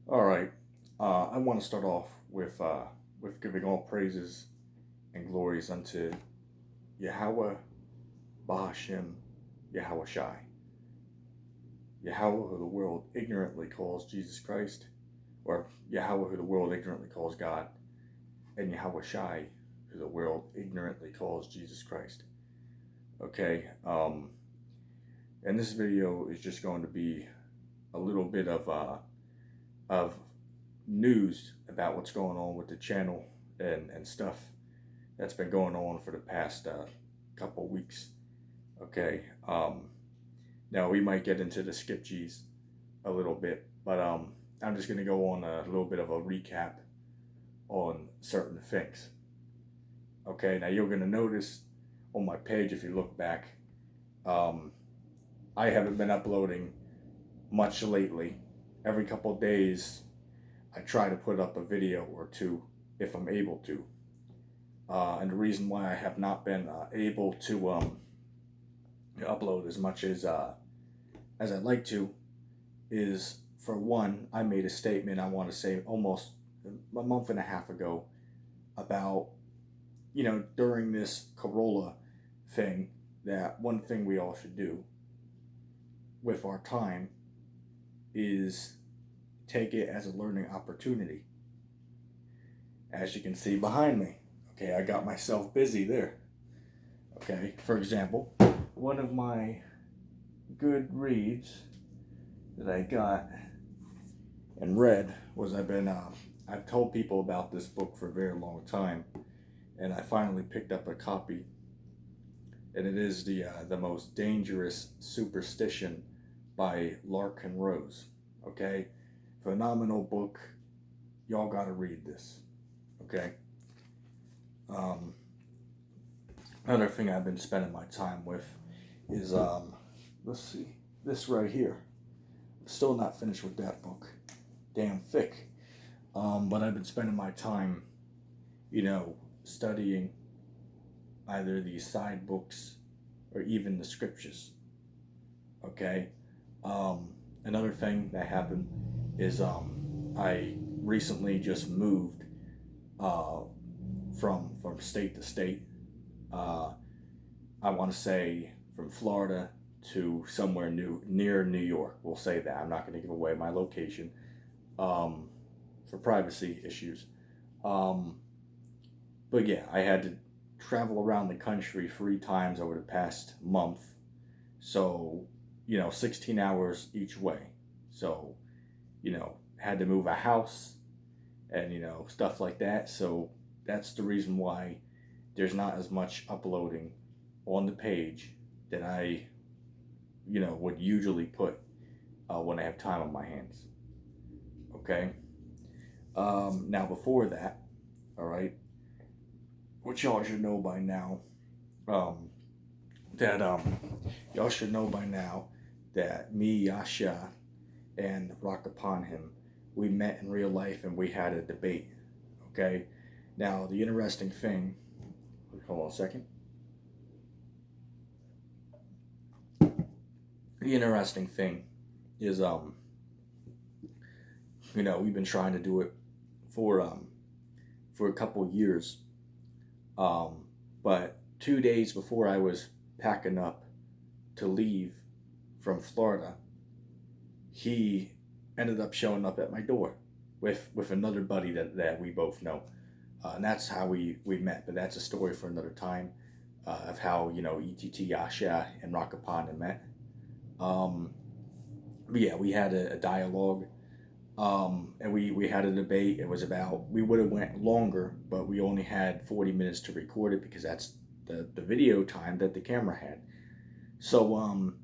All right. I want to start off with giving all praises and glories unto Yahweh Bahashim Yahweh Shai. Yahweh, who the world ignorantly calls Jesus Christ, or Yahweh, who the world ignorantly calls God, and Yahweh Shai, who the world ignorantly calls Jesus Christ. Okay. And this video is just going to be a little bit of news about what's going on with the channel and stuff that's been going on for the past couple weeks. Okay. Now we might get into the skip G's a little bit, but I'm just going to go on a little bit of a recap on certain things. Okay. Now you're going to notice on my page, if you look back, I haven't been uploading much lately. Every couple of days, I try to put up a video or two if I'm able to. And the reason why I have not been able to upload as much as I'd like to is, for one, I made a statement, I want to say almost a month and a half ago, about, during this Corolla thing, that one thing we all should do with our time is take it as a learning opportunity. As you can see behind me, okay, I got myself busy there. Okay, for example, one of my good reads that I got and read was I've told people about this book for a very long time, and I finally picked up a copy, and it is the Most Dangerous Superstition by Larken Rose. Okay, phenomenal book. Y'all gotta read this. Okay. Um, Another thing I've been spending my time with is let's see, this right here. I'm still not finished with that book. Damn thick. But I've been spending my time, studying either these side books or even the scriptures. Okay. Another thing that happened is I recently just moved from state to state. I want to say from Florida to somewhere near New York. We'll say that. I'm not going to give away my location for privacy issues. But yeah, I had to travel around the country 3 times over the past month. So, 16 hours each way. So, had to move a house and, stuff like that. So that's the reason why there's not as much uploading on the page that I, would usually put when I have time on my hands. Okay. Now before that, all right, which y'all should know by now, that y'all should know by now that me, Yasha, and Rock Upon Him, we met in real life and we had a debate. Okay. Now the interesting thing. Hold on a second. The interesting thing is, we've been trying to do it for a couple years. But 2 days before I was packing up to leave from Florida, he ended up showing up at my door with another buddy that we both know. And that's how we met. But that's a story for another time, of how, ETT Yasha and Rakapan met. But yeah, we had a dialogue, and we had a debate. It was about, we would have went longer, but we only had 40 minutes to record it because that's the video time that the camera had. So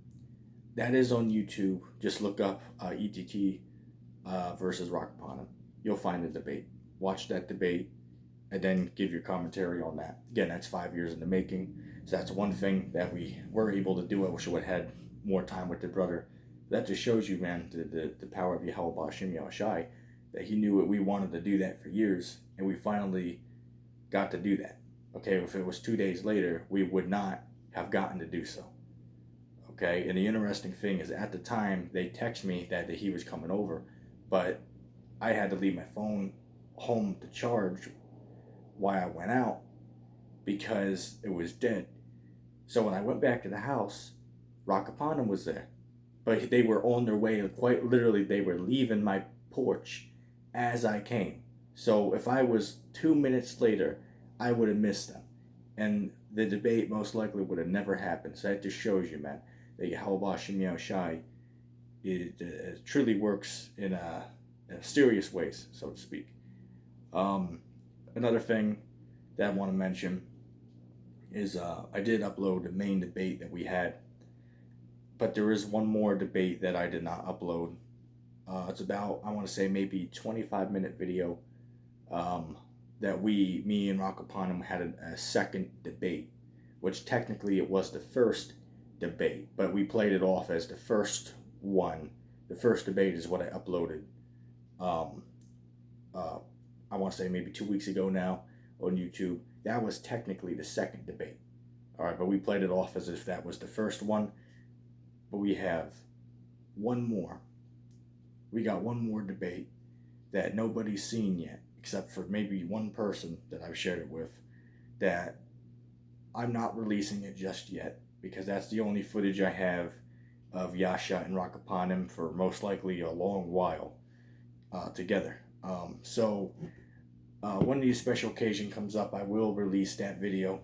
that is on YouTube. Just look up ETT versus Rakapan. You'll find the debate. Watch that debate and then give your commentary on that. Again, that's 5 years in the making. So that's one thing that we were able to do. I wish I would have had more time with the brother. That just shows you, man, the power of Yahweh Bashim Yahushai, that he knew we wanted to do that for years, and we finally got to do that. Okay, if it was 2 days later, we would not have gotten to do so. Okay, and the interesting thing is, at the time, they text me that he was coming over, but I had to leave my phone home to charge while I went out because it was dead. So when I went back to the house, Rakapanam was there. But they were on their way, quite literally, they were leaving my porch as I came. So if I was 2 minutes later, I would have missed them. And the debate most likely would have never happened. So that just shows you, man, that Yahweh Shem Shai, it truly works in mysterious ways, so to speak. Another thing that I want to mention is I did upload the main debate that we had, but there is one more debate that I did not upload. It's about, I want to say, maybe 25-minute video that me and Rakapanam had a second debate, which technically it was the first debate, but we played it off as the first one. The first debate is what I uploaded. I want to say maybe 2 weeks ago now on YouTube. That was technically the second debate. All right, but we played it off as if that was the first one. But we have one more. We got one more debate that nobody's seen yet, except for maybe one person that I've shared it with, that I'm not releasing it just yet, because that's the only footage I have of Yasha and Rakapanam for most likely a long while together. So when the special occasion comes up, I will release that video.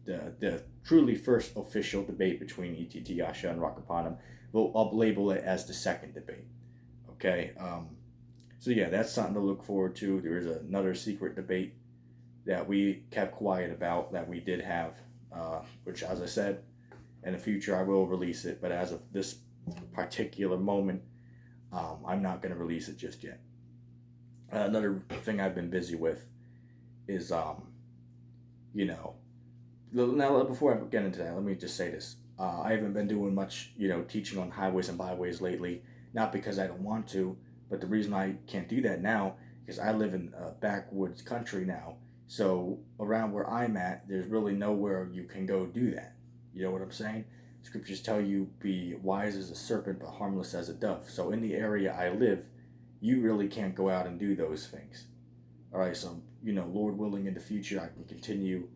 The truly first official debate between ETT Yasha and Rakapanam. I'll label it as the second debate. Okay. So yeah, that's something to look forward to. There is another secret debate that we kept quiet about that we did have, which, as I said, in the future I will release it. But as of this particular moment, I'm not going to release it just yet. Another thing I've been busy with is, now before I get into that, let me just say this. I haven't been doing much, teaching on highways and byways lately, not because I don't want to, but the reason I can't do that now is I live in a backwoods country now. So around where I'm at, there's really nowhere you can go do that. You know what I'm saying? Scriptures tell you, be wise as a serpent, but harmless as a dove. So in the area I live, you really can't go out and do those things. All right, so, Lord willing, in the future, I can continue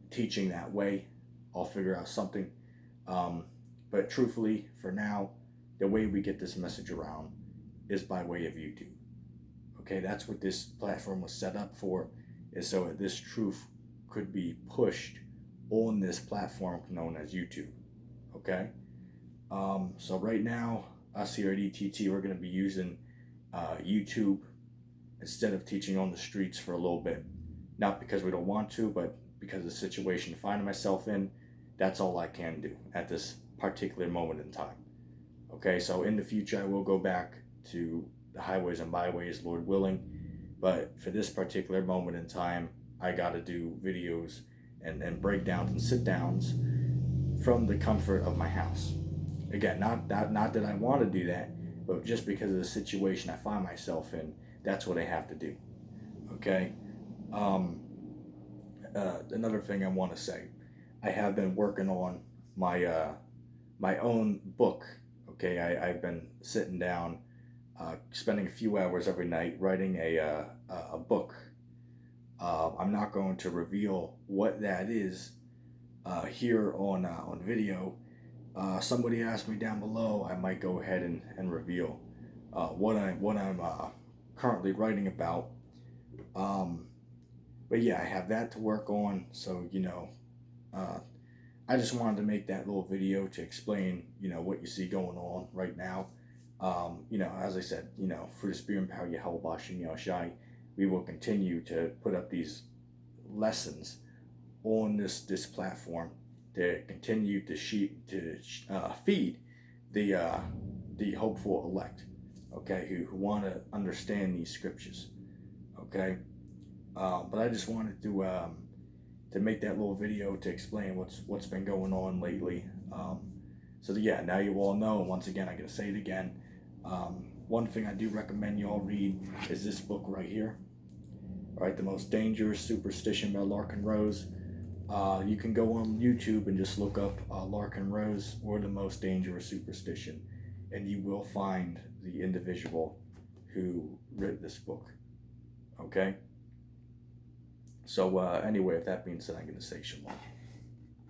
teaching that way. I'll figure out something. But truthfully, for now, the way we get this message around is by way of YouTube. Okay, that's what this platform was set up for, is so that this truth could be pushed on this platform known as YouTube. Okay? So right now, us here at ETT, we're going to be using YouTube instead of teaching on the streets for a little bit. Not because we don't want to, but because of the situation I find myself in. That's all I can do at this particular moment in time. Okay, so in the future I will go back to the highways and byways, Lord willing, but for this particular moment in time, I got to do videos and breakdowns and sit downs from the comfort of my house. Again, not that I want to do that, but just because of the situation I find myself in, that's what I have to do. Okay. Another thing I want to say, I have been working on my own book. Okay, I've been sitting down, spending a few hours every night writing a book. I'm not going to reveal what that is here on video. Somebody asked me down below. I might go ahead and reveal what I'm currently writing about. But yeah, I have that to work on. So I just wanted to make that little video to explain what you see going on right now. As I said, through the Spirit and power of Yahweh Bashem Yahushai, we will continue to put up these lessons on this platform to continue to feed the hopeful elect, okay, who want to understand these scriptures, okay. But I just wanted to make that little video to explain what's been going on lately. So yeah, now you all know. Once again, I'm gonna say it again. One thing I do recommend you all read is this book right here. All right, The Most Dangerous Superstition by Larken Rose. You can go on YouTube and just look up Larken Rose or The Most Dangerous Superstition, and you will find the individual who read this book. Okay? So, anyway, with that being said, I'm going to say shalom.